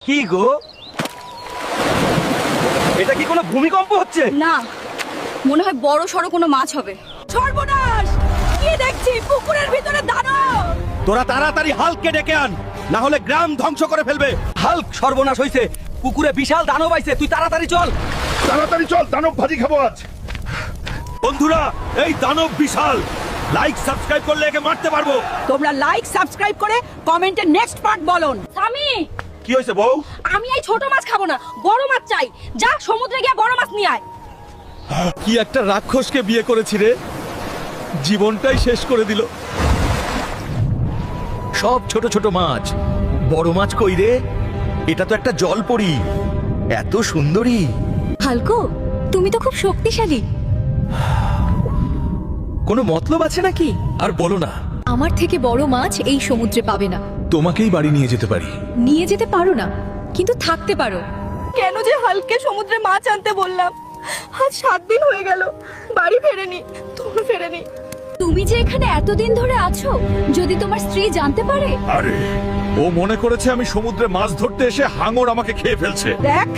কি গো, এটা কি কোনো ভূমিকম্প হচ্ছে? না, মনে হয় বড় সড়ো কোনো মাছ হবে। সর্বনাশ! কি দেখছি পুকুরের ভিতরে দানব! তোরা তাড়াতাড়ি হাল্ককে ডেকে আন, না হলে গ্রাম ধ্বংস করে ফেলবে। হাল্ক সর্বনাশ হইছে, পুকুরে বিশাল দানব আইছে, তুই তাড়াতাড়ি চল। তাড়াতাড়ি চল, দানব ভাজি খাবো আজ। বন্ধুরা, এই দানব বিশাল, লাইক সাবস্ক্রাইব করলে একে মারতে পারবো। তোমরা লাইক সাবস্ক্রাইব করে কমেন্টে নেক্সট পার্ট বলুন। স্বামী, কি হয়েছে বউ? আমি এই ছোট মাছ খাবো না, বড় মাছ চাই। যা সমুদ্রে গিয়ে বড় মাছ নিয়ে আয়। কি একটা রাক্ষসকে বিয়ে করেছি রে, জীবনটাই শেষ করে দিল। সব ছোট ছোট মাছ, বড় মাছ কই রে? এটা তো একটা জলপরি, এত সুন্দরী। হালকো, তুমি তো খুব শক্তিশালী। কোনো মতলব আছে নাকি? আর বলো না। আমার থেকে বড় মাছ এই সমুদ্রে পাবে না। তোমাকেই বাড়ি নিয়ে যেতে পারি। নিয়ে যেতে পারো না, কিন্তু থাকতে পারো। কেন যে হালকে সমুদ্রে মাছ আনতে বললাম? আজ 7 দিন হয়ে গেল, বাড়ি ফেরেনি, তুমি ফেরেনি। তুমি যে এখানে এতদিন ধরে আছো, যদি তোমার স্ত্রী জানতে পারে। আরে, ও মনে করেছে আমি সমুদ্রে মাছ ধরতে এসে হাঙর আমাকে খেয়ে ফেলছে। দেখ,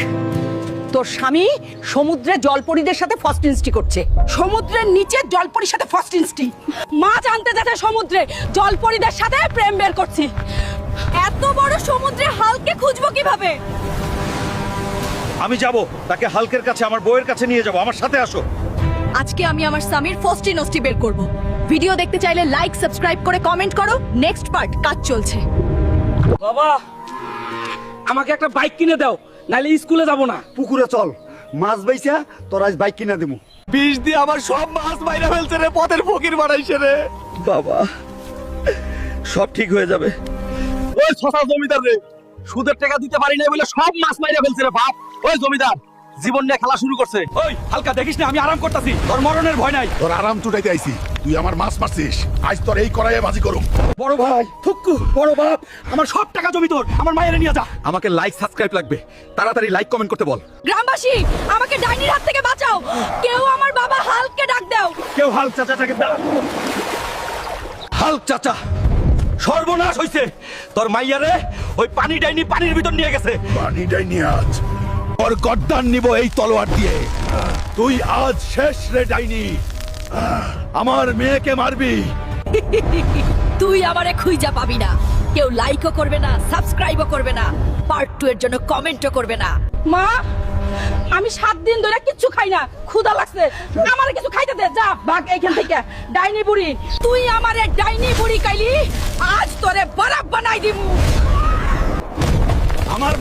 তোর স্বামী সমুদ্রে জলপরীদের সাথে ফার্স্ট ইনস্টি করছে। সমুদ্রের নিচে জলপরীর সাথে ফার্স্ট ইনস্টি। মাছ আনতে যাচ্ছে সমুদ্রে, জলপরীদের সাথে প্রেম বের করছি। এত বড় সমুদ্রে হালকে খুঁজবো কিভাবে? আমি যাব, তাকে হাল্কের কাছে, আমার বউয়ের কাছে নিয়ে যাব। আমার সাথে আসো। আজকে আমি আমার স্বামীর ফার্স্ট ইনস্টি বের করব। ভিডিও দেখতে চাইলে লাইক সাবস্ক্রাইব করে কমেন্ট করো। নেক্সট পার্ট কাজ চলছে। বাবা, আমাকে একটা বাইক কিনে দাও, নাহলে স্কুলে যাব না। পুকুরে চল, মাছ বাইছা তোর আজ বাইক কিনা দেবো। বিষ দিয়ে আমার সব মাছ বাইরে ফেলছে রে, পথের ফকির বানাইছে রে। বাবা, সব ঠিক হয়ে যাবে। ওই ছসা জমিদার রে, সুদের টাকা দিতে পারি না বলে সব মাছ মাইরা ফেলছে রে বাপ। ওই জমিদার জীবন নিয়ে খেলা শুরু করছে। ওই হালকা, দেখিস না আমি আরাম করতেছি, তোর মরণের ভয় নাই। তোর আরাম টুটাইতে আইছি, তুই আমার মাছ মারছিস, আজ তোর এই কড়াইয়ে ভাজি করুম। বড় ভাই, থুক্কু, বড় বাপ, আমার সব টাকা জমি তোর, আমার মায়ের নিয়ে যা। আমাকে লাইক সাবস্ক্রাইব লাগবে, তাড়াতাড়ি লাইক কমেন্ট করতে বল। গ্রামবাসী, আমাকে ডাইনির হাত থেকে বাঁচাও। কেউ আমার বাবা হালকে ডাক দাও। কেউ হাল্ক চাচাটাকে দাও। হাল্ক চাচা, সর্বনাশ হইছে। তোর মাইয়ারে ওই পানি ডাইনি পানির ভিতর নিয়ে গেছে। পানিটাই নিয়ে আজ তোর গর্দান নিব এই তলোয়ার দিয়ে। তুই আজ শেষ রে ডাইনি, আমার মেয়েকে মারবি। তুই আমারে খুঁজা পাবি না। কেউ লাইকও করবে না, সাবস্ক্রাইবও করবে না, পার্ট 2 এর জন্য কমেন্টও করবে না। মা, আমি 7 দিন ধরে কিচ্ছু খাই না, ক্ষুধা লাগছে, আমারে কিছু খাইতে দে। যা ভাগ এইখান থেকে, ডাইনি বুড়ি। তুই আমারে ডাইনি বুড়ি কাইলি, আজ তোরে বরফ বানাই দিমু। আমার